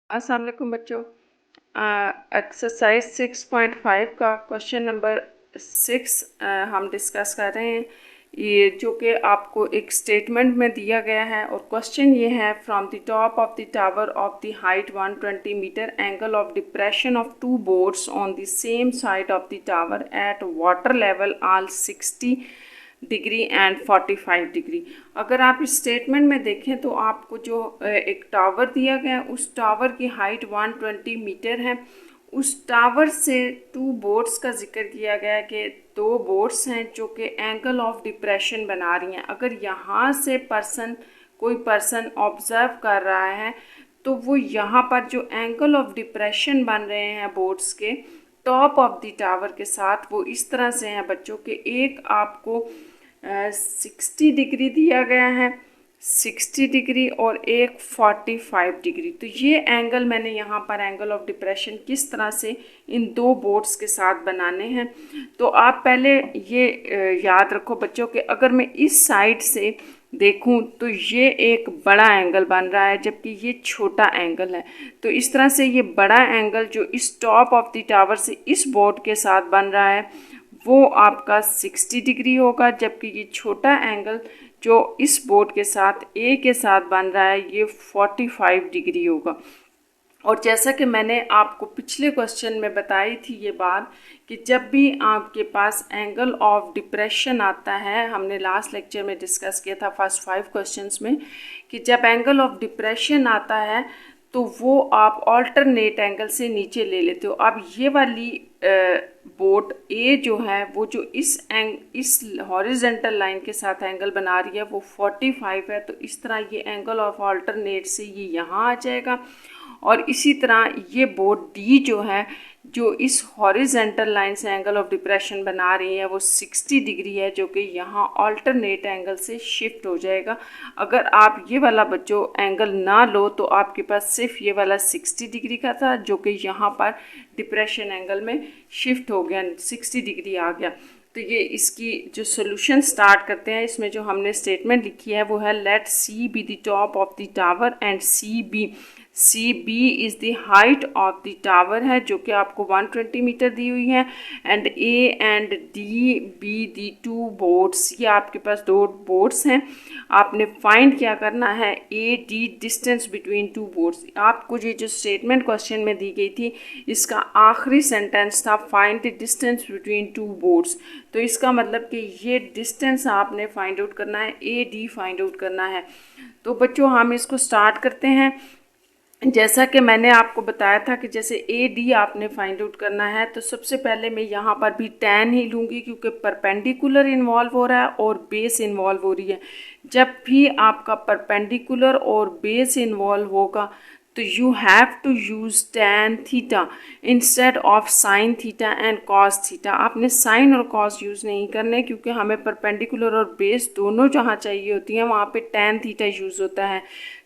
अस्सलाम वालेकुम बच्चों। एक्सरसाइज 6.5 का क्वेश्चन नंबर 6 हम डिस्कस कर रहे हैं। ये जो कि आपको एक स्टेटमेंट में दिया गया है और क्वेश्चन ये है, from the top of the tower of the height 120 metre, angle of depression of two boards on the same side of the tower at water level all 60 degree and 45 degree. अगर आप इस statement में देखें तो आपको जो एक tower दिया गया, उस टावर की हाइट 120 मीटर है। उस टावर से टू बोट्स का जिक्र किया गया कि दो बोट्स हैं जो कि एंगल ऑफ डिप्रेशन बना रही हैं। अगर यहाँ से कोई पर्सन ऑब्जर्व कर रहा है तो वो यहाँ पर जो एंगल ऑफ डिप्रेशन बन रहे हैं बोट्स के टॉप ऑफ द टावर के साथ, वो इस तरह से हैं बच्चों के, एक आपको 60 डिग्री दिया गया है, 60 डिग्री, और एक 45 डिग्री। तो ये एंगल मैंने यहाँ पर एंगल ऑफ डिप्रेशन किस तरह से इन दो बोट्स के साथ बनाने हैं। तो आप पहले ये याद रखो बच्चों कि अगर मैं इस साइड से देखूं तो ये एक बड़ा एंगल बन रहा है जबकि ये छोटा एंगल है। तो इस तरह से ये बड़ा एंगल जो इस टॉप ऑफ द टावर से इस बोर्ड के साथ बन रहा है वो आपका 60 डिग्री होगा, जबकि ये छोटा एंगल जो इस बोर्ड के साथ ए के साथ बन रहा है ये 45 डिग्री होगा। और जैसा कि मैंने आपको पिछले क्वेश्चन में बताई थी ये बात कि जब भी आपके पास एंगल ऑफ डिप्रेशन आता है, हमने लास्ट लेक्चर में डिस्कस किया था फर्स्ट 5 क्वेश्चंस में, कि जब एंगल ऑफ डिप्रेशन आता है तो वो आप ऑल्टरनेट एंगल से नीचे ले लेते हो। अब ये वाली बोट ए जो है वो जो इस हॉरिजेंटल लाइन के साथ एंगल बना रही है वो 45 है। तो इस तरह ये एंगल ऑफ ऑल्टरनेट से ये यहाँ आ जाएगा। और इसी तरह ये बोट डी जो है, जो इस हॉरिजेंटल लाइन से एंगल ऑफ डिप्रेशन बना रही है वो 60 डिग्री है, जो कि यहाँ ऑल्टरनेट एंगल से शिफ्ट हो जाएगा। अगर आप ये वाला बच्चों एंगल ना लो तो आपके पास सिर्फ ये वाला 60 डिग्री का था जो कि यहाँ पर डिप्रेशन एंगल में शिफ्ट हो गया, 60 डिग्री आ गया। तो ये इसकी जो सोल्यूशन स्टार्ट करते हैं, इसमें जो हमने स्टेटमेंट लिखी है वो है, let C be the top of the tower and C B is the height of the tower है जो कि आपको 120 मीटर दी हुई है, and A and D be the two boats, ये आपके पास दो बोट्स हैं। आपने फाइंड क्या करना है, A D distance between two boats. आपको ये जो स्टेटमेंट क्वेश्चन में दी गई थी इसका आखिरी सेंटेंस था find the distance between two boats. तो इसका मतलब कि ये डिस्टेंस आपने फाइंड आउट करना है, ए डी फाइंड आउट करना है। तो बच्चों हम इसको स्टार्ट करते हैं। जैसा कि मैंने आपको बताया था कि जैसे ए डी आपने फाइंड आउट करना है, तो सबसे पहले मैं यहाँ पर भी tan ही लूँगी क्योंकि परपेंडिकुलर इन्वॉल्व हो रहा है और बेस इन्वॉल्व हो रही है। जब भी आपका परपेंडिकुलर और बेस इन्वॉल्व होगा तो you have to use tan theta instead of sin theta and cos theta. आपने sin और cos यूज़ नहीं करने क्योंकि हमें परपेंडिकुलर और बेस दोनों जहाँ चाहिए होती हैं वहाँ पे tan थीटा यूज़ होता है।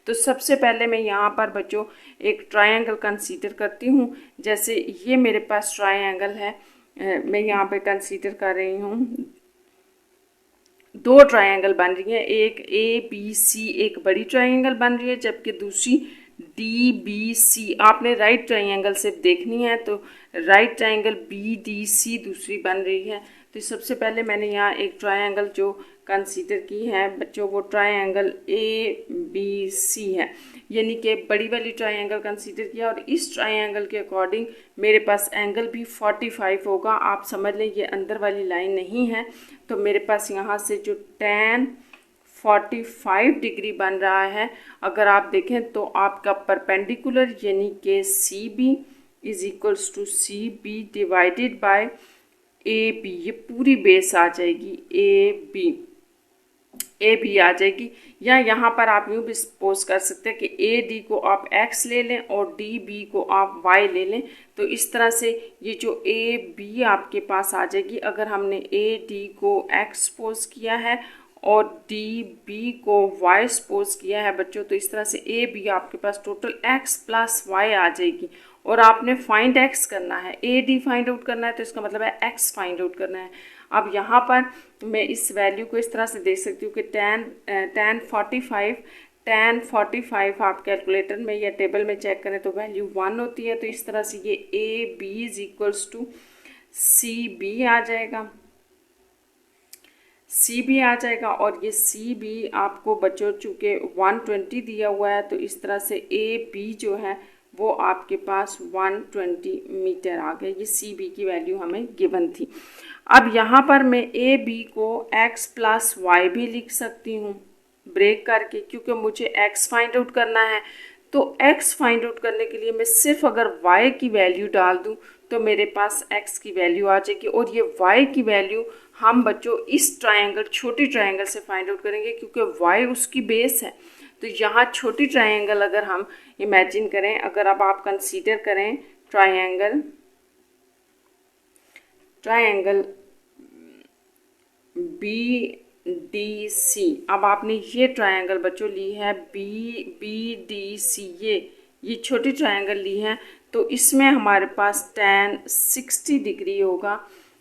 तो सबसे पहले मैं यहाँ पर बच्चों एक ट्रायंगल कंसीडर करती हूँ। जैसे ये मेरे पास ट्रायंगल है, मैं यहाँ पे कंसीडर कर रही हूँ, दो ट्रायंगल बन रही है, एक ए बी सी एक बड़ी ट्रायंगल बन रही है जबकि दूसरी डी बी सी। आपने राइट ट्रायंगल से देखनी है, तो right triangle B D C दूसरी बन रही है। तो सबसे पहले मैंने यहाँ एक ट्रायंगल जो कंसीडर की है बच्चों वो ट्रायंगल ए बी सी है, यानी कि बड़ी वाली ट्रायंगल कंसीडर किया, और इस ट्रायंगल के अकॉर्डिंग मेरे पास एंगल भी 45 होगा। आप समझ लें ये अंदर वाली लाइन नहीं है, तो मेरे पास यहाँ से जो tan 45 डिग्री बन रहा है, अगर आप देखें तो आपका परपेंडिकुलर यानी कि C B is equals to C B divided by A B, ये पूरी बेस आ जाएगी ए बी आ जाएगी। या यहाँ पर आप यूँ भी सपोज कर सकते हैं कि ए डी को आप x ले लें और डी बी को आप y ले लें। तो इस तरह से ये जो ए बी आपके पास आ जाएगी। अगर हमने ए डी को x सपोज किया है और डी बी को y सपोज किया है बच्चों, तो इस तरह से ए बी आपके पास टोटल x प्लस y आ जाएगी। और आपने फाइंड x करना है, ए डी फाइंड आउट करना है, तो इसका मतलब है x फाइंड आउट करना है। अब यहाँ पर मैं इस वैल्यू को इस तरह से देख सकती हूँ कि tan 45 tan 45 आप कैलकुलेटर में या टेबल में चेक करें तो वैल्यू 1 होती है। तो इस तरह से ये A B is equals to C B आ जाएगा, सी बी आ जाएगा। और ये सी बी आपको बच्चों चूँकि 120 दिया हुआ है तो इस तरह से ए बी जो है वो आपके पास 120 मीटर आ गया। ये सी बी की वैल्यू हमें गिवन थी। अब यहाँ पर मैं ए बी को x प्लस वाई भी लिख सकती हूँ ब्रेक करके, क्योंकि मुझे x फाइंड आउट करना है। तो x फाइंड आउट करने के लिए मैं सिर्फ अगर y की वैल्यू डाल दूँ तो मेरे पास x की वैल्यू आ जाएगी। और ये y की वैल्यू हम बच्चों इस ट्रायंगल, छोटी ट्रायंगल से फाइंड आउट करेंगे, क्योंकि y उसकी बेस है। तो यहाँ छोटी ट्रायंगल अगर हम इमेजिन करें, अगर अब आप कंसीडर करें ट्रायंगल बी डी सी। अब आपने ये ट्रायंगल बच्चों ली है बी डी सी, ये छोटी ट्रायंगल ली है। तो इसमें हमारे पास tan 60 डिग्री होगा।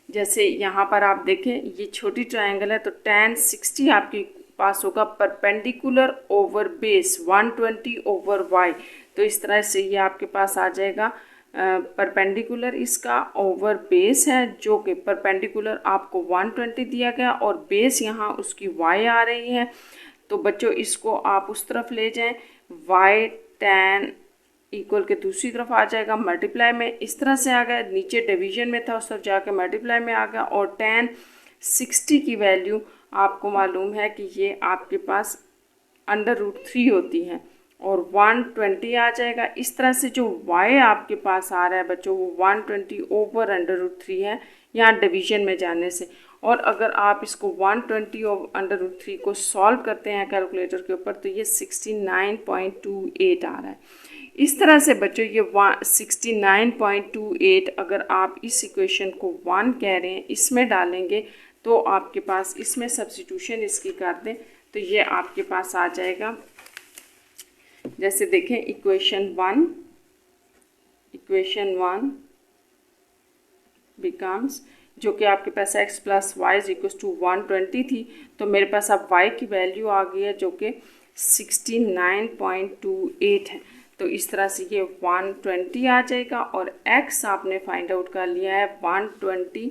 जैसे यहाँ पर आप देखें ये छोटी ट्रायंगल है तो tan 60 आपके पास होगा perpendicular over base 120 over y। तो इस तरह से ये आपके पास आ जाएगा परपेंडिकुलर इसका ओवर बेस है, जो कि परपेंडिकुलर आपको 120 दिया गया और बेस यहाँ उसकी y आ रही है। तो बच्चों इसको आप उस तरफ ले जाएं, y tan इक्वल के दूसरी तरफ आ जाएगा मल्टीप्लाई में, इस तरह से आ गया। नीचे डिवीजन में था उस तरफ जाके मल्टीप्लाई में आ गया। और tan 60 की वैल्यू आपको मालूम है कि ये आपके पास √3 होती है और 120 आ जाएगा। इस तरह से जो y आपके पास आ रहा है बच्चों वो 120 ओवर √3 है यहाँ डिवीजन में जाने से। और अगर आप इसको 120 ओवर √3 को सॉल्व करते हैं कैलकुलेटर के ऊपर तो ये 69.28 आ रहा है। इस तरह से बच्चों ये 69.28 अगर आप इस इक्वेशन को 1 कह रहे हैं इसमें डालेंगे तो आपके पास इसमें सब्स्टिट्यूशन इसकी कर दें तो ये आपके पास आ जाएगा। जैसे देखें इक्वेशन 1 बिकम्स, जो कि आपके पास x plus Y is equal to 120 थी, तो मेरे पास अब y की वैल्यू आ गई है जो कि 69.28 है। तो इस तरह से ये 120 आ जाएगा और x आपने फाइंड आउट कर लिया है 120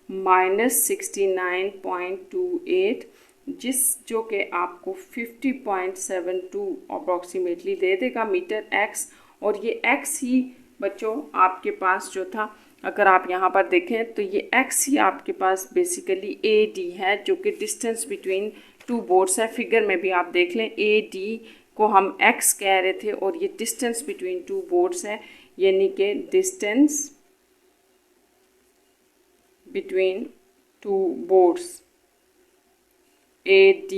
माइनस 69.28, जो कि आपको 50.72 अप्रॉक्सीमेटली दे देगा मीटर x। और ये x ही बच्चों आपके पास जो था, अगर आप यहाँ पर देखें तो ये x ही आपके पास बेसिकली AD है, जो कि डिस्टेंस बिटवीन टू बोर्ड्स है। फिगर में भी आप देख लें AD को हम x कह रहे थे और ये डिस्टेंस बिटवीन टू बोर्ड्स है, यानी कि distance between two boards AD,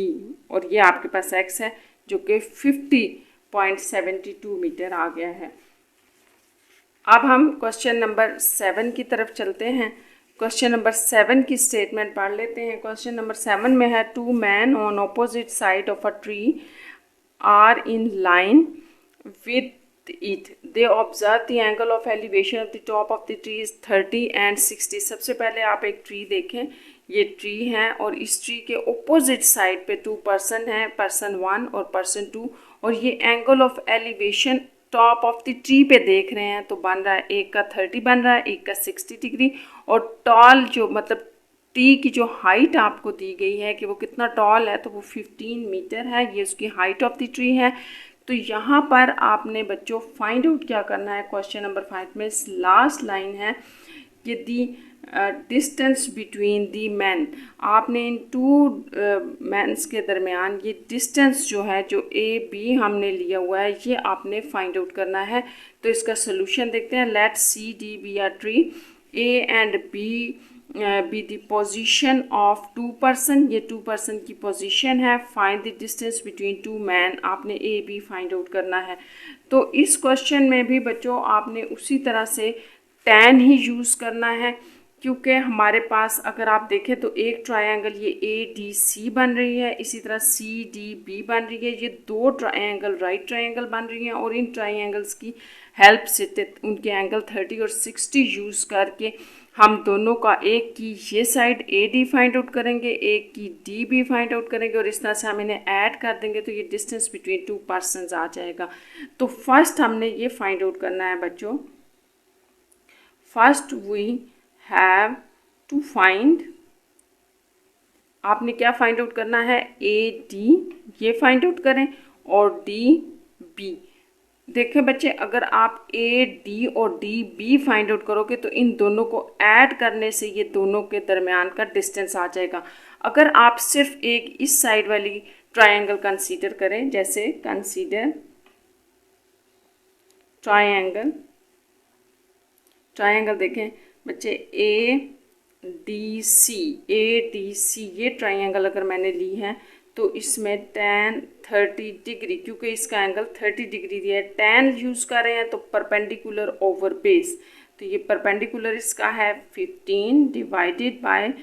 और ये आपके पास x है जो कि 50.72 मीटर आ गया है। अब हम क्वेश्चन नंबर 7 की तरफ चलते हैं। क्वेश्चन नंबर 7 की स्टेटमेंट पढ़ लेते हैं। क्वेश्चन नंबर 7 में है 2 men on opposite side of a tree are in line with it. They observe the angle of elevation of the top of the tree is 30 and 60. सबसे पहले आप एक ट्री देखें, ये ट्री है और इस ट्री के ऑपोजिट साइड पे 2 पर्सन हैं, पर्सन 1 और पर्सन 2, और ये angle of elevation top of the tree पे देख रहे हैं। तो बन रहा है एक का 30 बन रहा है, एक का 60 डिग्री। और टॉल जो मतलब ट्री की जो हाइट आपको दी गई है कि वो कितना टॉल है तो वो 15 मीटर है, ये उसकी हाइट ऑफ द ट्री है। तो यहाँ पर आपने बच्चों फाइंड आउट क्या करना है, क्वेश्चन नंबर 5 में लास्ट लाइन है कि दी डिस्टेंस बिटवीन दी मैन। आपने इन 2 मैन्स के दरमियान ये डिस्टेंस जो है, जो AB हमने लिया हुआ है, ये आपने फाइंड आउट करना है। तो इसका सोल्यूशन देखते हैं। Let CD be a tree, A and B be the position of 2 person, ये 2 पर्सन की पोजीशन है। Find the distance between 2 man, आपने AB फाइंड आउट करना है। तो इस क्वेश्चन में भी बच्चों आपने उसी तरह से tan ही यूज़ करना है। क्योंकि हमारे पास अगर आप देखें तो एक ट्रायंगल ये ADC बन रही है, इसी तरह CDB बन रही है। ये दो ट्रायंगल राइट ट्रायंगल बन रही हैं और इन ट्रायंगल्स की हेल्प से उनके एंगल 30 और 60 यूज़ करके हम दोनों का, एक की ये साइड AD फाइंड आउट करेंगे, एक की DB फाइंड आउट करेंगे और इस तरह से हम इन्हें ऐड कर देंगे तो ये डिस्टेंस बिटवीन टू पर्सनस आ जाएगा। तो फर्स्ट हमने ये फाइंड आउट करना है बच्चों, first we have to find, आपने क्या फाइंड आउट करना है, AD ये फाइंड आउट करें और DB। देखें बच्चे, अगर आप AD और DB फाइंड आउट करोगे तो इन दोनों को ऐड करने से ये दोनों के दरमियान का डिस्टेंस आ जाएगा। अगर आप सिर्फ एक इस साइड वाली ट्रायंगल कंसीडर करें, जैसे कंसीडर ट्रायंगल देखें बच्चे ADC ये ट्रायंगल अगर मैंने ली है तो इसमें tan 30 डिग्री, क्योंकि इसका एंगल 30 डिग्री दिया है, tan यूज़ कर रहे हैं तो परपेंडिकुलर ओवर बेस, तो ये परपेंडिकुलर इसका है 15 डिवाइडेड बाय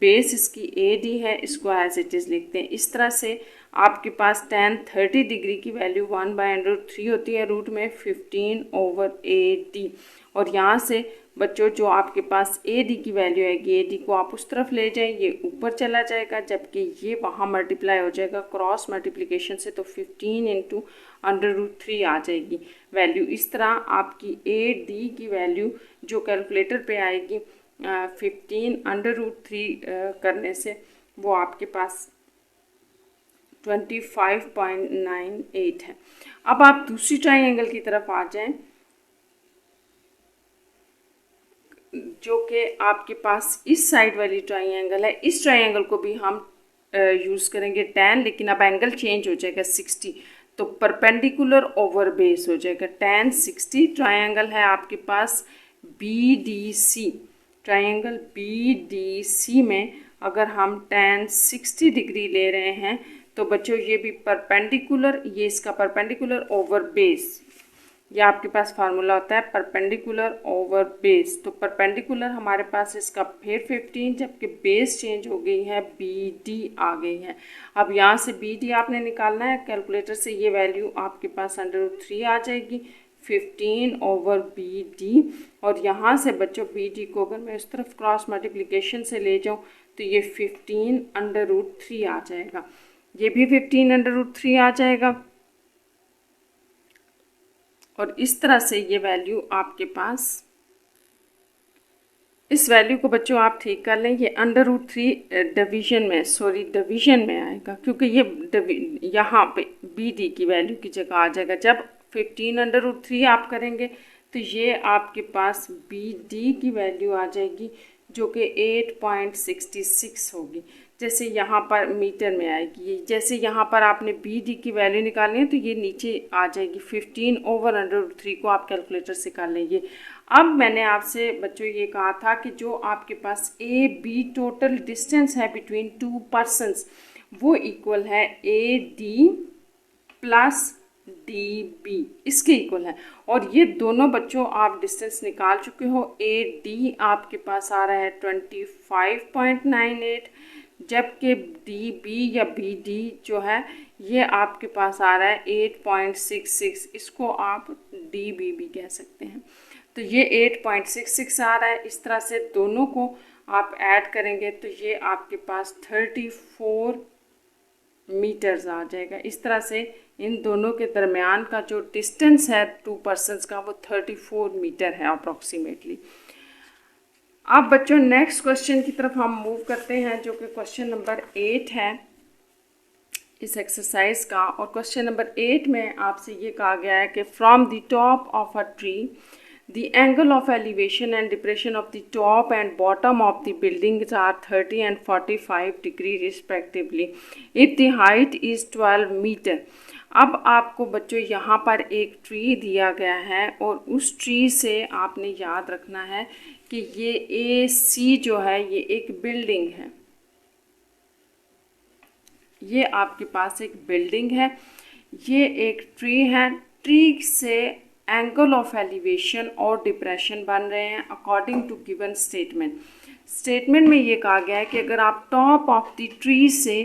बेस इसकी AD है, इसको एज इट इज़ लिखते हैं। इस तरह से आपके पास tan 30 डिग्री की वैल्यू 1/√3 होती है, रूट में 15 ओवर AD। और यहाँ से बच्चों जो आपके पास AD की वैल्यू आएगी, AD को आप उस तरफ ले जाएं, ये ऊपर चला जाएगा, जबकि ये वहाँ मल्टीप्लाई हो जाएगा क्रॉस मल्टीप्लिकेशन से, तो 15 इंटू √3 आ जाएगी वैल्यू। इस तरह आपकी AD की वैल्यू जो कैलकुलेटर पे आएगी 15 √3 करने से वो आपके पास 25.98 है। अब आप दूसरी ट्रायंगल की तरफ आ जाएं, जो कि आपके पास इस साइड वाली ट्रायंगल है। इस ट्रायंगल को भी हम यूज़ करेंगे tan, लेकिन अब एंगल चेंज हो जाएगा 60, तो परपेंडिकुलर ओवर बेस हो जाएगा tan 60। ट्रायंगल है आपके पास BDC, ट्रायंगल BDC में अगर हम tan 60 डिग्री ले रहे हैं तो बच्चों ये भी परपेंडिकुलर, ये इसका परपेंडिकुलर ओवर बेस, ये आपके पास फार्मूला होता है परपेंडिकुलर ओवर बेस। तो परपेंडिकुलर हमारे पास इसका फिर 15, जबकि बेस चेंज हो गई है, BD आ गई है। अब यहाँ से BD आपने निकालना है कैलकुलेटर से, ये वैल्यू आपके पास √3 आ जाएगी 15 ओवर BD। और यहाँ से बच्चों BD को अगर मैं इस तरफ क्रॉस मल्टीप्लिकेशन से ले जाऊँ तो ये 15 √3 आ जाएगा, ये भी 15 √3 आ जाएगा। और इस तरह से ये वैल्यू आपके पास, इस वैल्यू को बच्चों आप ठीक कर लें, ये √3 डिवीजन में आएगा, क्योंकि ये यहाँ पे BD की वैल्यू की जगह आ जाएगा। जब 15 √3 आप करेंगे तो ये आपके पास BD की वैल्यू आ जाएगी जो कि 8.66 होगी। जैसे यहाँ पर मीटर में आएगी, जैसे यहाँ पर आपने BD की वैल्यू निकालनी है तो ये नीचे आ जाएगी 15 ओवर √3 को आप कैलकुलेटर से कर लेंगे। अब मैंने आपसे बच्चों ये कहा था कि जो आपके पास AB टोटल डिस्टेंस है बिटवीन टू पर्सनस वो इक्वल है AD प्लस DB, इसके इक्वल है। और ये दोनों बच्चों आप डिस्टेंस निकाल चुके हो। AD आपके पास आ रहा है 25.98, जबकि DB या BD जो है ये आपके पास आ रहा है 8.66, इसको आप DB भी कह सकते हैं। तो ये 8.66 आ रहा है। इस तरह से दोनों को आप ऐड करेंगे तो ये आपके पास 34 मीटर्स आ जाएगा। इस तरह से इन दोनों के दरमियान का जो डिस्टेंस है टू पर्सनस का वो 34 मीटर है अप्रॉक्सीमेटली। अब बच्चों नेक्स्ट क्वेश्चन की तरफ हम मूव करते हैं, जो कि क्वेश्चन नंबर 8 है इस एक्सरसाइज का। और क्वेश्चन नंबर 8 में आपसे ये कहा गया है कि from the top of a tree the angle of elevation and depression of the top and bottom of the buildings are 30 and 45 degree respectively if the height is 12 meter। अब आपको बच्चों यहाँ पर एक ट्री दिया गया है और उस ट्री से आपने याद रखना है कि ये AC जो है ये एक बिल्डिंग है, ये आपके पास एक बिल्डिंग है, ये एक ट्री है। ट्री से एंगल ऑफ एलिवेशन और डिप्रेशन बन रहे हैं according to given statement. Statement में ये कहा गया है कि अगर आप टॉप ऑफ द ट्री से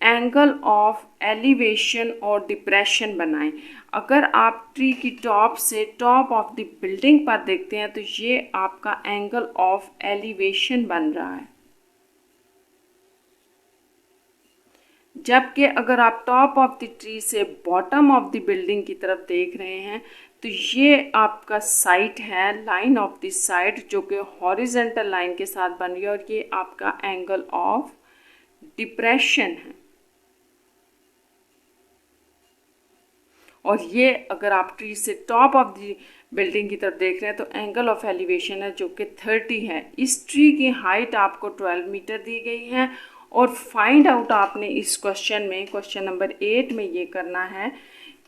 एंगल ऑफ एलिवेशन और डिप्रेशन बनाएं, अगर आप ट्री की टॉप से टॉप ऑफ द बिल्डिंग पर देखते हैं तो ये आपका एंगल ऑफ एलिवेशन बन रहा है। जबकि अगर आप टॉप ऑफ द ट्री से बॉटम ऑफ द बिल्डिंग की तरफ देख रहे हैं तो ये आपका साइड है, लाइन ऑफ द साइड, जो कि हॉरिजेंटल लाइन के साथ बन रही है और ये आपका एंगल ऑफ डिप्रेशन है। और ये अगर आप ट्री से टॉप ऑफ द बिल्डिंग की तरफ देख रहे हैं तो एंगल ऑफ एलिवेशन है जो कि 30 है। इस ट्री की हाइट आपको 12 मीटर दी गई है और फाइंड आउट आपने इस क्वेश्चन में, क्वेश्चन नंबर 8 में ये करना है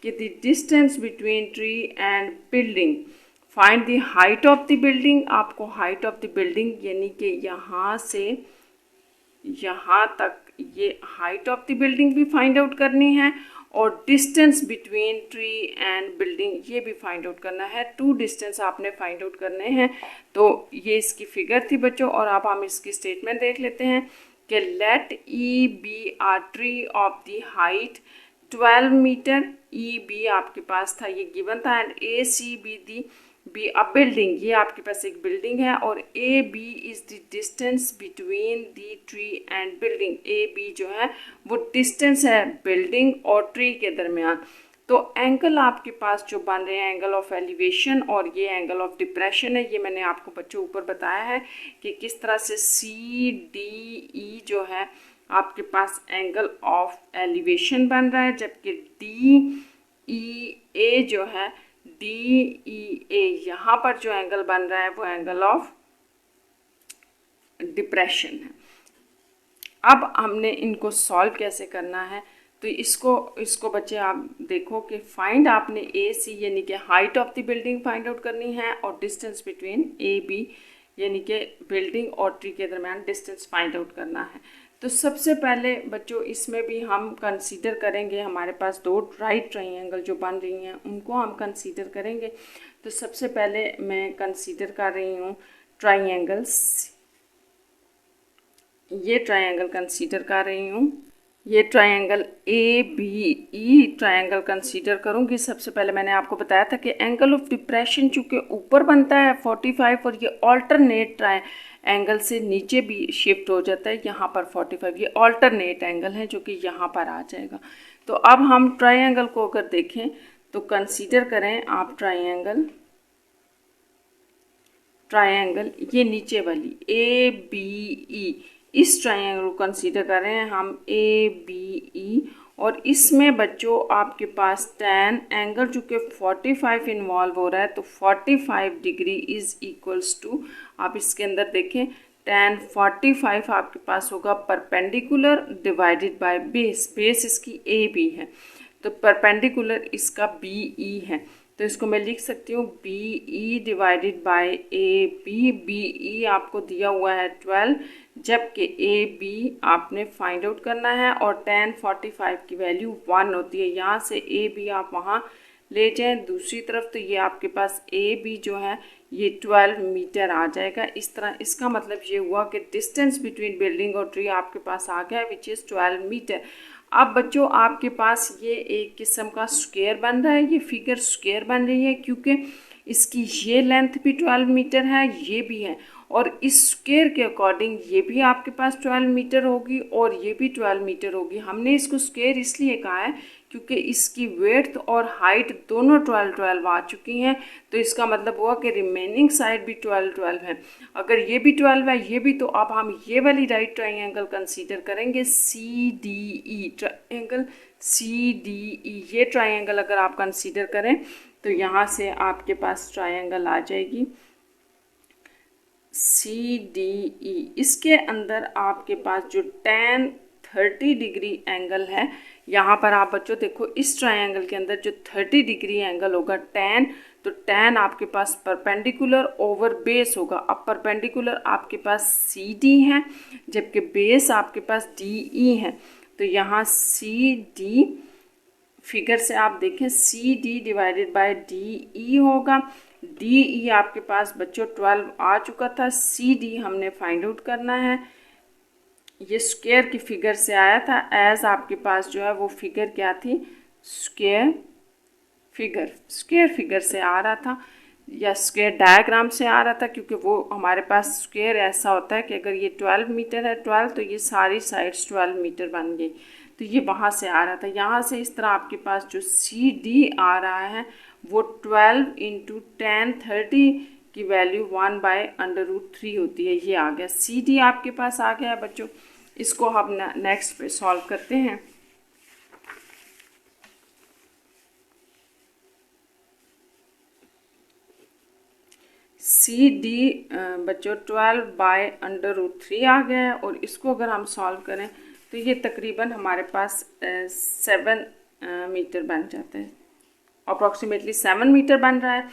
कि the distance between tree and building, find the height of the building. आपको हाइट ऑफ द बिल्डिंग यानी कि यहाँ से यहाँ तक ये हाइट ऑफ द बिल्डिंग भी फाइंड आउट करनी है और distance between tree and building ये भी फाइंड आउट करना है। 2 डिस्टेंस आपने फाइंड आउट करने हैं। तो ये इसकी फिगर थी बच्चों, और अब हम इसकी स्टेटमेंट देख लेते हैं कि let E B are tree of the height 12 metre, E B आपके पास था, ये गिवन था, and A C B the be a building, ये आपके पास एक बिल्डिंग है, और A B is the distance between the tree and building. A B जो है वो डिस्टेंस है बिल्डिंग और ट्री के दरमियान। तो एंगल आपके पास जो बन रहे हैं एंगल ऑफ एलिवेशन और ये एंगल ऑफ डिप्रेशन है, ये मैंने आपको बच्चों ऊपर बताया है कि किस तरह से सी डी ई जो है आपके पास एंगल ऑफ एलिवेशन बन रहा है, जबकि डी ई ए जो है डी ई ए यहाँ पर जो एंगल बन रहा है वो एंगल ऑफ डिप्रेशन है। अब हमने इनको सॉल्व कैसे करना है, तो इसको बच्चे आप देखो कि फाइंड आपने ए सी यानी कि height of the building find out करनी है और डिस्टेंस बिटवीन ए बी यानी कि बिल्डिंग और ट्री के दरमियान डिस्टेंस फाइंड आउट करना है। तो सबसे पहले बच्चों इसमें भी हम कंसीडर करेंगे, हमारे पास 2 राइट ट्राइंगल जो बन रही हैं उनको हम कंसीडर करेंगे। तो सबसे पहले मैं कंसीडर कर रही हूँ ट्राइंगल्स, ये ट्राइंगल कंसीडर कर रही हूँ, ये triangle A B E triangle consider करूँगी। सबसे पहले मैंने आपको बताया था कि एंगल ऑफ डिप्रेशन चूँकि ऊपर बनता है 45 और ये ऑल्टरनेट एंगल से नीचे भी शिफ्ट हो जाता है, यहाँ पर 45, ये ऑल्टरनेट एंगल है जो कि यहाँ पर आ जाएगा। तो अब हम ट्राइंगल को अगर देखें तो कंसीडर करें आप ट्राइंगल ये नीचे वाली ए बी ई, इस ट्राइंगल को कंसीडर कर रहे हैं हम ए बी ई, और इसमें बच्चों आपके पास tan एंगल चूँकि 45 इन्वॉल्व हो रहा है तो 45 डिग्री इज़ इक्वल्स टू, आप इसके अंदर देखें tan 45 आपके पास होगा perpendicular divided by base, base इसकी ए बी है तो परपेंडिकुलर इसका बी ई है, तो इसको मैं लिख सकती हूँ B E divided by A B. B E आपको दिया हुआ है 12, जबकि ए बी आपने फाइंड आउट करना है और tan 45 की वैल्यू 1 होती है। यहाँ से ए बी आप वहाँ ले जाएं दूसरी तरफ तो ये आपके पास ए बी जो है ये 12 मीटर आ जाएगा। इस तरह इसका मतलब ये हुआ कि डिस्टेंस बिटवीन बिल्डिंग और ट्री आपके पास आ गया विच इज़ 12 मीटर। अब बच्चों आपके पास ये एक किस्म का स्क्वायर बन रहा है, ये फिगर स्क्वायर बन रही है क्योंकि इसकी ये लेंथ भी 12 मीटर है, ये भी है, और इस स्क्वायर के अकॉर्डिंग ये भी आपके पास 12 मीटर होगी और ये भी 12 मीटर होगी। हमने इसको स्क्वायर इसलिए कहा है क्योंकि इसकी विड्थ और हाइट दोनों 12-12 आ चुकी हैं, तो इसका मतलब हुआ कि रिमेनिंग साइड भी 12-12 है। अगर ये भी 12 है ये भी, तो अब हम ये वाली राइट ट्राइंगल कंसीडर करेंगे C D E, triangle C D E. ये ट्राइंगल अगर आप कंसीडर करें तो यहाँ से आपके पास ट्राइंगल आ जाएगी सी डी ई। इसके अंदर आपके पास जो tan 30 डिग्री एंगल है, यहाँ पर आप बच्चों देखो इस ट्राइंगल के अंदर जो 30 डिग्री एंगल होगा tan, तो tan आपके पास परपेंडिकुलर ओवर बेस होगा। अब परपेंडिकुलर आपके पास सी डी है जबकि बेस आपके पास डी ई है, तो यहाँ सी डी फिगर से आप देखें C D divided by D E होगा। डी ई आपके पास बच्चों 12 आ चुका था, सी डी हमने फाइंड आउट करना है। ये स्क्वायर की फिगर से आया था, एज आपके पास जो है वो फिगर क्या थी, स्क्वायर फिगर से आ रहा था या स्क्वायर डायग्राम से आ रहा था, क्योंकि वो हमारे पास स्क्वायर ऐसा होता है कि अगर ये 12 मीटर है 12 तो ये सारी साइड्स 12 मीटर बन गई, तो ये वहाँ से आ रहा था। यहाँ से इस तरह आपके पास जो सी डी आ रहा है वो 12 इंटू 10 30 की वैल्यू 1/√3 होती है, ये आ गया। सी डी आपके पास आ गया है बच्चों। इसको हम नेक्स्ट पे सॉल्व करते हैं। सी डी बच्चों 12/√3 आ गया है, और इसको अगर हम सॉल्व करें तो ये तकरीबन हमारे पास 7 मीटर बन जाता है, अप्रॉक्सीमेटली 7 मीटर बन रहा है।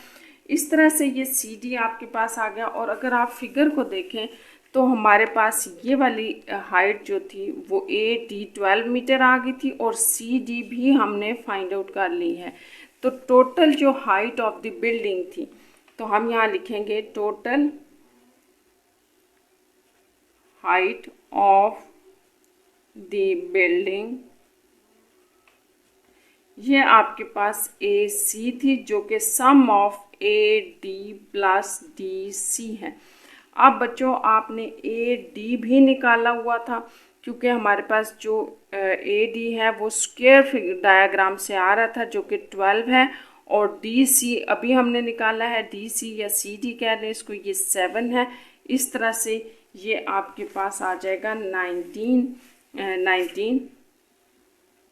इस तरह से ये सी डी आपके पास आ गया। और अगर आप फिगर को देखें तो हमारे पास ये वाली हाइट जो थी वो ए डी 12 मीटर आ गई थी, और सी डी भी हमने फाइंड आउट कर ली है। तो टोटल जो हाइट ऑफ द बिल्डिंग थी, तो हम यहाँ लिखेंगे total height of the building, ये आपके पास ए सी थी, जो कि sum of A D plus D C है। अब बच्चों आपने ए डी भी निकाला हुआ था, क्योंकि हमारे पास जो ए डी है वो स्क्वायर डायग्राम से आ रहा था, जो कि 12 है, और डी सी अभी हमने निकाला है, डी सी या सी डी कह लें इसको, ये 7 है। इस तरह से ये आपके पास आ जाएगा 19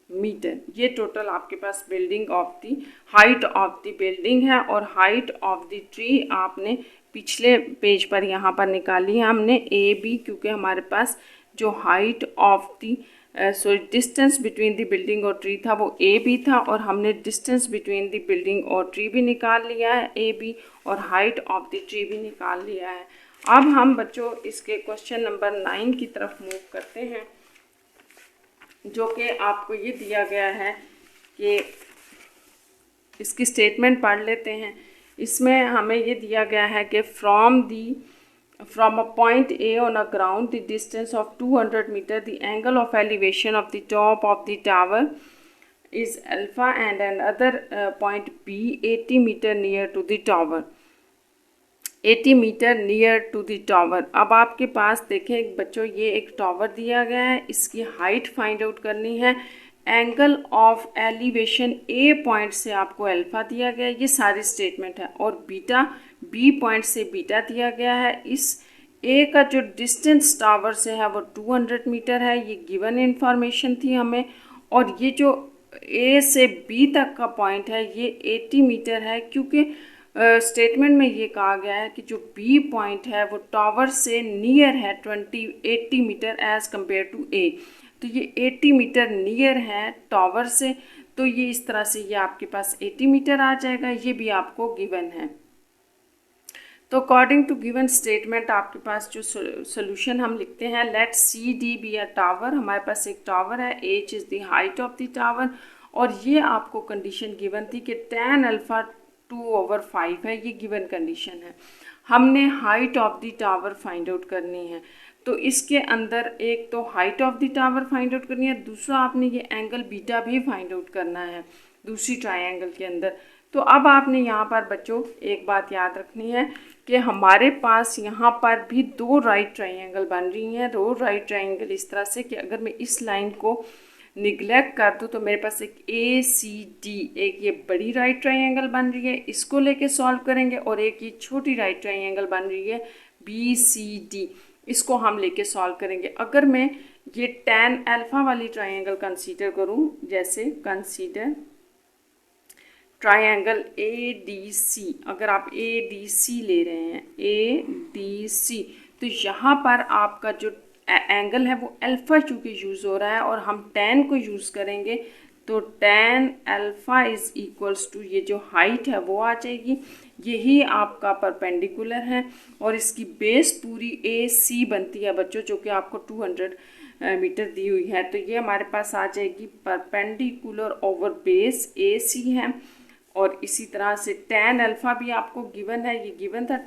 मीटर। ये टोटल आपके पास building of the height of the building है। और हाइट ऑफ द ट्री आपने पिछले पेज पर यहाँ पर निकाली है हमने ए बी, क्योंकि हमारे पास जो height of the distance between the building और ट्री था वो ए बी था, और हमने डिस्टेंस बिटवीन द बिल्डिंग और ट्री भी निकाल लिया है ए बी, और हाइट ऑफ द ट्री भी निकाल लिया है। अब हम बच्चों इसके क्वेश्चन नंबर 9 की तरफ मूव करते हैं, जो कि आपको ये दिया गया है कि इसकी स्टेटमेंट पढ़ लेते हैं। इसमें हमें ये दिया गया है कि from a point A on a ground, the distance of 200 meter, the angle of elevation of the top of the tower is alpha, and another point B 80 meter near to the tower. 80 metre near to the tower. अब आपके पास देखें बच्चों, ये एक tower दिया गया है, इसकी हाइट फाइंड आउट करनी है। Angle of elevation A point से आपको अल्फ़ा दिया गया है, ये सारी स्टेटमेंट है, और बीटा बी पॉइंट से बीटा दिया गया है। इस ए का जो डिस्टेंस टावर से है वो 200 मीटर है, ये गिवन इंफॉर्मेशन थी हमें। और ये जो ए से बी तक का पॉइंट है ये 80 मीटर है, क्योंकि स्टेटमेंट में ये कहा गया है कि जो बी पॉइंट है वो टावर से नियर है 80 मीटर एज़ कम्पेयर टू ए। तो ये 80 मीटर नियर है टावर से, तो ये इस तरह से ये आपके पास 80 मीटर आ जाएगा, ये भी आपको गिवन है। तो अकॉर्डिंग टू गिवन स्टेटमेंट आपके पास जो सोल्यूशन हम लिखते हैं, let C D be a tower. हमारे पास एक टावर है, H is the height of the tower, और ये आपको कंडीशन गिवन थी कि tan अल्फ़ा 2/5 है, ये गिवन कंडीशन है। हमने height of the tower find out करनी है, तो इसके अंदर एक तो height of the tower find out करनी है, दूसरा आपने ये एंगल बीटा भी फाइंड आउट करना है दूसरी ट्रायंगल के अंदर। तो अब आपने यहाँ पर बच्चों एक बात याद रखनी है कि हमारे पास यहाँ पर भी 2 राइट ट्रायंगल बन रही हैं। 2 राइट ट्रायंगल इस तरह से कि अगर मैं इस लाइन को निगलेक्ट कर दूँ तो मेरे पास एक ए सी डी, एक ये बड़ी राइट ट्रायंगल बन रही है, इसको लेके सॉल्व करेंगे, और एक ये छोटी राइट ट्रायंगल बन रही है बी सी डी, इसको हम लेके सॉल्व करेंगे। अगर मैं ये tan अल्फ़ा वाली ट्रायंगल कंसीडर करूँ, जैसे consider triangle A D C, अगर आप ए डी सी ले रहे हैं ए डी सी, तो यहाँ पर आपका जो एंगल है वो अल्फ़ा चूँकि यूज़ हो रहा है और हम tan को यूज़ करेंगे, तो tan alpha is equals to ये जो हाइट है वो आ जाएगी, यही आपका परपेंडिकुलर है, और इसकी बेस पूरी ए सी बनती है बच्चों, जो कि आपको 200 मीटर दी हुई है, तो ये हमारे पास आ जाएगी परपेंडिकुलर ओवर बेस AC है। और इसी तरह से tan अल्फ़ा भी आपको गिवन है, ये गिवन था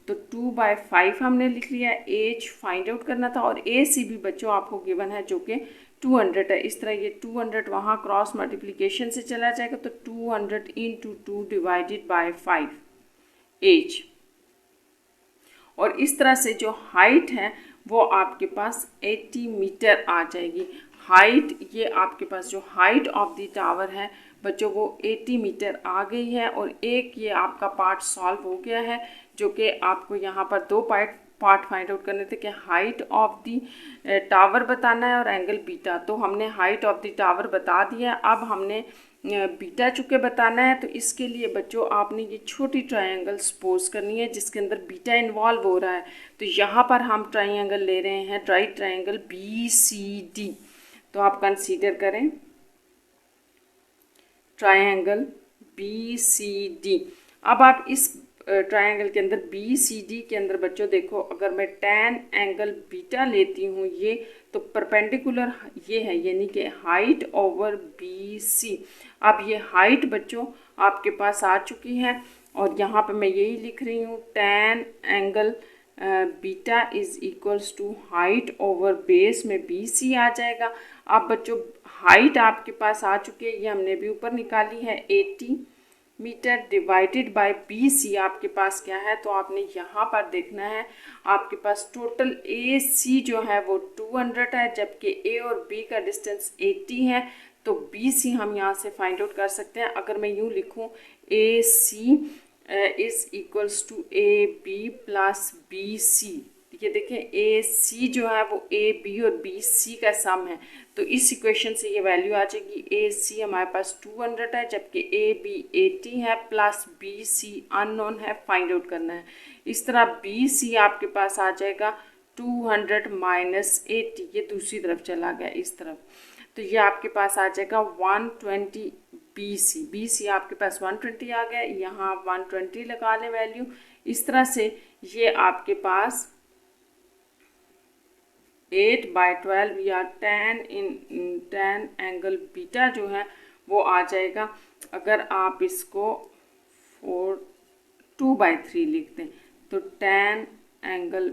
2/5 हमने लिख लिया। एज फाइंड आउट करना था और AC भी बच्चों आपको गिवन है जो कि 200 है। इस तरह ये 200 वहाँ क्रॉस मल्टीप्लिकेशन से चला जाएगा, तो 200 × 2 डिवाइडेड बाय 5 एज। और इस तरह से जो हाइट है वो आपके पास 80 मीटर आ जाएगी। हाइट, ये आपके पास जो हाइट ऑफ द टावर है बच्चों वो 80 मीटर आ गई है। और एक ये आपका पार्ट सॉल्व हो गया है, जो कि आपको यहाँ पर दो पार्ट फाइंड आउट करने थे कि हाइट ऑफ दी टावर बताना है और एंगल बीटा। तो हमने हाइट ऑफ द टावर बता दिया, अब हमने बीटा चुके बताना है। तो इसके लिए बच्चों आपने ये छोटी ट्रायंगल सपोज करनी है जिसके अंदर बीटा इन्वॉल्व हो रहा है। तो यहाँ पर हम ट्रायंगल ले रहे हैं, राइट ट्रायंगल BCD। तो आप कंसीडर करें ट्रायंगल BCD। अब आप इस ट्रायंगल के अंदर BCD के अंदर बच्चों देखो, अगर मैं tan एंगल बीटा लेती हूँ ये, तो परपेंडिकुलर ये है, यानी कि हाइट ओवर BC। अब ये हाइट बच्चों आपके पास आ चुकी है और यहाँ पे मैं यही लिख रही हूँ, tan angle beta is equals to height over base में BC आ जाएगा। अब बच्चों हाइट आपके पास आ चुकी है, ये हमने भी ऊपर निकाली है 80 मीटर डिवाइडेड बाय BC आपके पास क्या है, तो आपने यहाँ पर देखना है आपके पास टोटल AC जो है वो 200 है, जबकि A और B का डिस्टेंस 80 है। तो BC हम यहाँ से फाइंड आउट कर सकते हैं। अगर मैं यूँ लिखूँ AC is equals to AB plus BC, ये देखें AC जो है वो AB और BC का सम है, तो इस इक्वेशन से ये वैल्यू आ जाएगी। AC हमारे पास 200 है, जबकि AB 80 है, प्लस BC अननोन है, फाइंड आउट करना है। इस तरह BC आपके पास आ जाएगा 200 माइनस 80, ये दूसरी तरफ चला गया इस तरफ, तो ये आपके पास आ जाएगा 120 BC आपके पास 120 आ गया, यहाँ 120 लगा लें वैल्यू। इस तरह से ये आपके पास 8/12 या tan एंगल बीटा जो है वो आ जाएगा। अगर आप इसको 2/3 लिख दें तो tan angle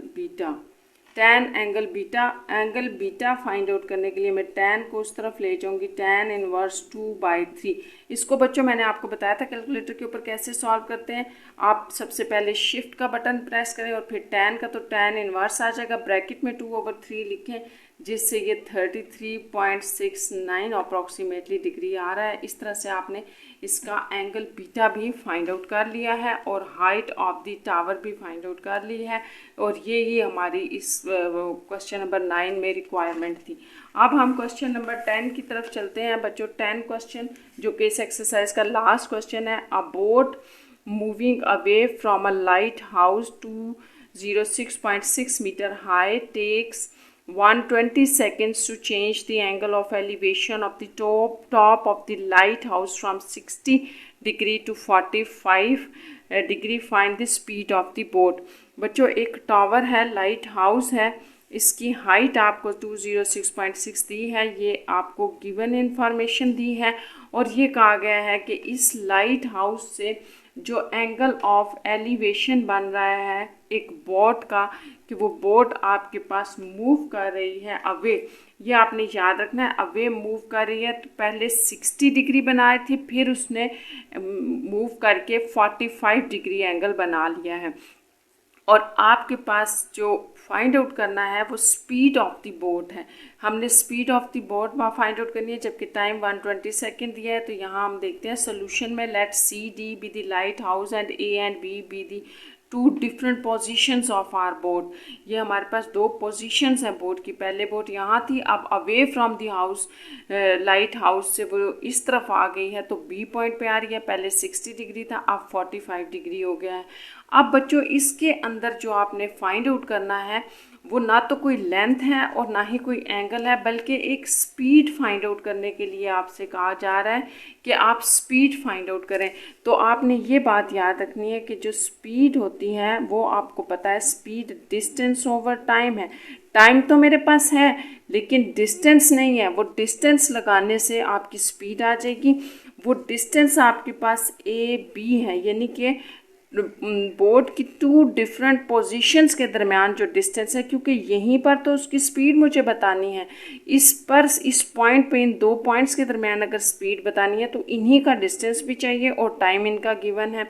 beta find out करने के लिए मैं tan को उस तरफ ले जाऊंगी, tan इनवर्स 2/3। इसको बच्चों मैंने आपको बताया था कैलकुलेटर के ऊपर कैसे सॉल्व करते हैं। आप सबसे पहले शिफ्ट का बटन प्रेस करें और फिर tan का, तो tan इनवर्स आ जाएगा, ब्रैकेट में 2/3 लिखें, जिससे ये 33.69 अप्रॉक्सीमेटली डिग्री आ रहा है। इस तरह से आपने इसका एंगल बीटा भी फाइंड आउट कर लिया है और हाइट ऑफ द टावर भी फाइंड आउट कर ली है। और ये ही हमारी इस क्वेश्चन नंबर 9 में रिक्वायरमेंट थी। अब हम क्वेश्चन नंबर 10 की तरफ चलते हैं बच्चों। 10 क्वेश्चन जो कि इस एक्सरसाइज का लास्ट क्वेश्चन है। A boat moving away from a lighthouse to 06.6 metre high takes 120 seconds to change the angle of elevation of the top of the lighthouse from 60 degree to 45 degree. Find the speed of the boat। बच्चों एक tower है, light house है, इसकी height आपको 206.6 दी है, ये आपको given information दी है। और ये कहा गया है कि इस लाइट हाउस से जो एंगल ऑफ एलिवेशन बन रहा है एक बोट का, कि वो बोट आपके पास मूव कर रही है अवे, ये आपने याद रखना है, अवे मूव कर रही है। तो पहले 60 डिग्री बनाए थे, फिर उसने मूव करके 45 डिग्री एंगल बना लिया है। और आपके पास जो फाइंड आउट करना है वो स्पीड ऑफ द बोट है। हमने स्पीड ऑफ द बोट वहाँ फाइंड आउट करनी है, जबकि टाइम 120 सेकेंड दिया है। तो यहाँ हम देखते हैं सोल्यूशन में, let CD be the lighthouse and A and B be the 2 different positions of our boat. ये हमारे पास 2 पोजीशंस हैं बोट की। पहले बोट यहाँ थी, अब away from the house, light house से वो इस तरफ आ गई है, तो B पॉइंट पे आ रही है। पहले 60 डिग्री था, अब 45 डिग्री हो गया है। अब बच्चों इसके अंदर जो आपने फाइंड आउट करना है वो ना तो कोई लेंथ है और ना ही कोई एंगल है, बल्कि एक स्पीड फाइंड आउट करने के लिए आपसे कहा जा रहा है कि आप स्पीड फाइंड आउट करें। तो आपने ये बात याद रखनी है कि जो स्पीड होती है वो आपको पता है, स्पीड डिस्टेंस ओवर टाइम है। टाइम तो मेरे पास है लेकिन डिस्टेंस नहीं है, वो डिस्टेंस लगाने से आपकी स्पीड आ जाएगी। वो डिस्टेंस आपके पास ए बी है, यानी कि बोर्ड की 2 डिफरेंट पोजीशंस के दरमियान जो डिस्टेंस है, क्योंकि यहीं पर तो उसकी स्पीड मुझे बतानी है। इस पॉइंट पे, इन 2 पॉइंट्स के दरमियान अगर स्पीड बतानी है तो इन्हीं का डिस्टेंस भी चाहिए और टाइम इनका गिवन है।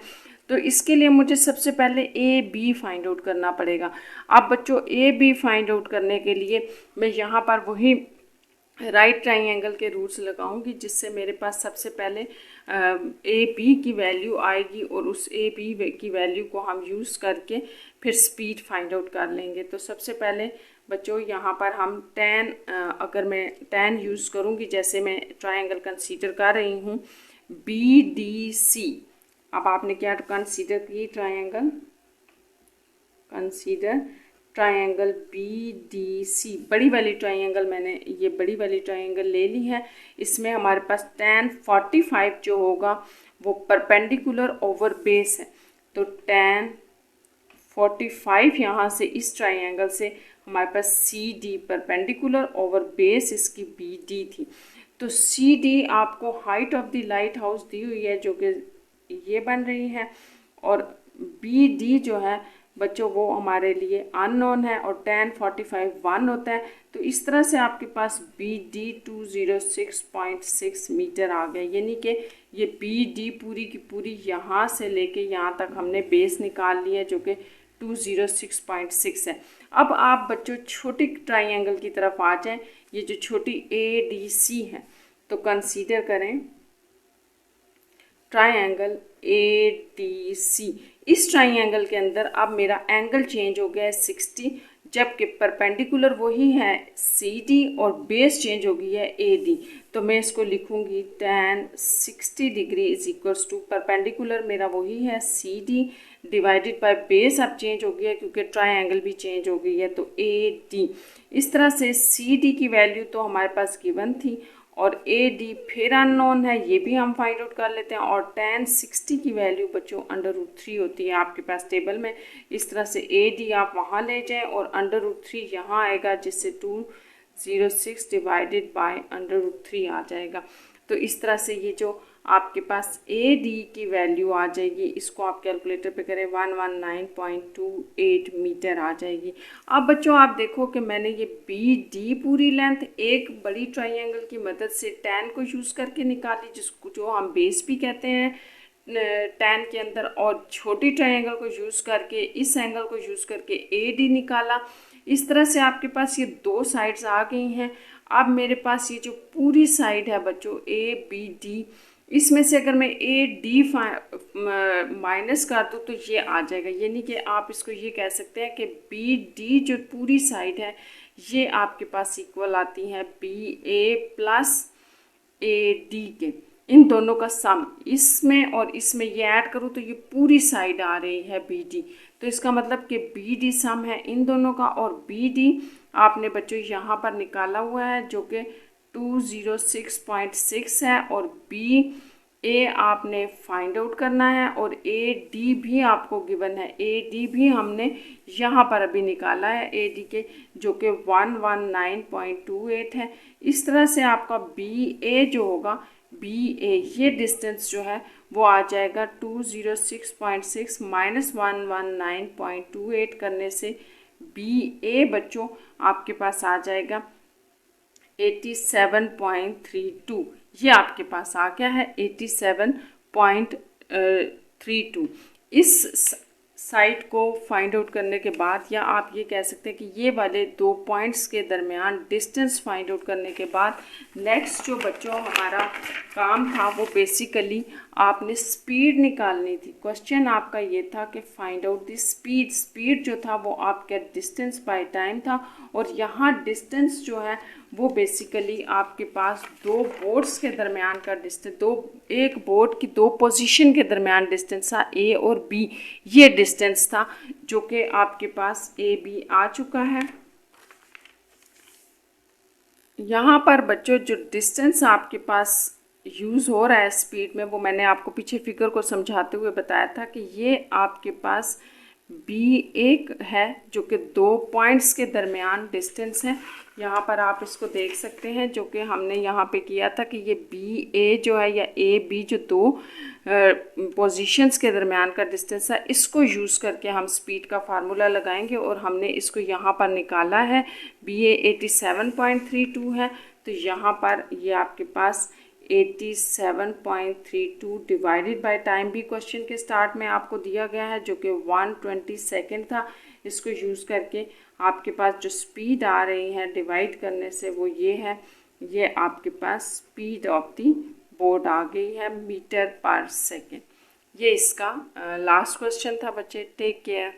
तो इसके लिए मुझे सबसे पहले ए बी फाइंड आउट करना पड़ेगा। अब बच्चों ए बी फाइंड आउट करने के लिए मैं यहाँ पर वही राइट ट्राइंगल के रूल्स लगाऊंगी, जिससे मेरे पास सबसे पहले ए बी की वैल्यू आएगी और उस ए बी की वैल्यू को हम यूज़ करके फिर स्पीड फाइंड आउट कर लेंगे। तो सबसे पहले बच्चों यहाँ पर हम tan, अगर मैं tan यूज़ करूँगी, जैसे मैं ट्राइंगल कंसीडर कर रही हूँ बी डी सी। अब आपने क्या कंसीडर की? Triangle consider triangle B D C, बड़ी वाली ट्राइंगल, मैंने ये बड़ी वाली ट्राइंगल ले ली है। इसमें हमारे पास tan 45 जो होगा वो परपेंडिकुलर ओवर बेस है। तो tan 45 यहाँ से इस ट्राइंगल से हमारे पास C D perpendicular over base इसकी बी डी थी। तो सी डी आपको height of the lighthouse दी हुई है जो कि ये बन रही है, और बी डी जो है बच्चों वो हमारे लिए अननोन है और tan 45 1 होता है। तो इस तरह से आपके पास बी डी 206.6 मीटर आ गया, यानी कि ये बी डी पूरी की पूरी यहाँ से लेके यहाँ तक हमने बेस निकाल लिया जो कि 206.6 है। अब आप बच्चों छोटी ट्राइंगल की तरफ आ जाएं, ये जो छोटी ए डी सी है, तो कंसीडर करें ट्राइंगल ए डी सी। इस ट्राइंगल के अंदर अब मेरा एंगल चेंज हो गया है 60, जबकि परपेंडिकुलर वही है सी डी और बेस चेंज हो गई है ए डी। तो मैं इसको लिखूंगी tan 60 degree is equals to, perpendicular मेरा वही है C D divided by base अब चेंज हो गया है क्योंकि ट्राइंगल भी चेंज हो गई है, तो ए डी। इस तरह से सी डी की वैल्यू तो हमारे पास गिवन थी और ए डी फिर अननोन है, ये भी हम फाइंड आउट कर लेते हैं। और tan 60 की वैल्यू बच्चों √3 होती है आपके पास टेबल में। इस तरह से ए डी आप वहाँ ले जाएं और √3 यहाँ आएगा, जिससे 206 डिवाइडेड बाय √3 आ जाएगा। तो इस तरह से ये जो आपके पास ए डी की वैल्यू आ जाएगी, इसको आप कैलकुलेटर पे करें 119.28 मीटर आ जाएगी। अब बच्चों आप देखो कि मैंने ये बी डी पूरी लेंथ एक बड़ी ट्राइंगल की मदद से tan को यूज़ करके निकाली, जिसको जो हम बेस भी कहते हैं tan के अंदर, और छोटी ट्राइंगल को यूज़ करके इस एंगल को यूज़ करके ए डी निकाला। इस तरह से आपके पास ये 2 साइड्स आ गई हैं। अब मेरे पास ये जो पूरी साइड है बच्चों ए बी डी, इसमें से अगर मैं ए डी माइनस कर दूँ तो ये आ जाएगा, यानी कि आप इसको ये कह सकते हैं कि बी डी जो पूरी साइड है ये आपके पास इक्वल आती है B A plus A D के, इन दोनों का सम। इसमें और इसमें ये ऐड करूँ तो ये पूरी साइड आ रही है बी डी। तो इसका मतलब कि बी डी सम है इन दोनों का, और बी डी आपने बच्चों यहाँ पर निकाला हुआ है जो कि 206.6 है, और बी ए आपने फाइंड आउट करना है, और ए डी भी आपको गिवन है। ए डी भी हमने यहाँ पर अभी निकाला है ए डी के, जो कि 119.28 है। इस तरह से आपका बी ए जो होगा, बी ए ये डिस्टेंस जो है वो आ जाएगा 206.6 माइनस 119.28 करने से बी ए बच्चों आपके पास आ जाएगा 87.32। ये आपके पास आ गया है 87.32। इस साइड को फाइंड आउट करने के बाद, या आप ये कह सकते हैं कि ये वाले 2 पॉइंट्स के दरमियान डिस्टेंस फाइंड आउट करने के बाद नेक्स्ट जो बच्चों हमारा काम था वो बेसिकली आपने स्पीड निकालनी थी। क्वेश्चन आपका ये था कि find out the speed. Speed जो था वो आपका डिस्टेंस बाय टाइम था, और यहाँ डिस्टेंस जो है वो बेसिकली आपके पास 2 बोर्ड्स के दरमियान का डिस्टेंस, एक बोर्ड की 2 पोजीशन के दरमियान डिस्टेंस था ए और बी, ये डिस्टेंस था जो कि आपके पास ए बी आ चुका है। यहाँ पर बच्चों जो डिस्टेंस आपके पास यूज़ हो रहा है स्पीड में, वो मैंने आपको पीछे फिगर को समझाते हुए बताया था कि ये आपके पास B1 है जो कि 2 पॉइंट्स के दरमियान डिस्टेंस है। यहाँ पर आप इसको देख सकते हैं जो कि हमने यहाँ पे किया था कि ये BA जो है या AB जो दो पोजीशंस के दरमियान का डिस्टेंस है, इसको यूज़ करके हम स्पीड का फार्मूला लगाएंगे और हमने इसको यहाँ पर निकाला है। BA 87.32 है, तो यहाँ पर ये आपके पास 87.32 डिवाइडेड बाय टाइम भी क्वेश्चन के स्टार्ट में आपको दिया गया है जो कि 120 सेकेंड था। इसको यूज़ करके आपके पास जो स्पीड आ रही है डिवाइड करने से वो ये है, ये आपके पास स्पीड ऑफ दी बोर्ड आ गई है मीटर पर सेकेंड। ये इसका लास्ट क्वेश्चन था बच्चे। Take care.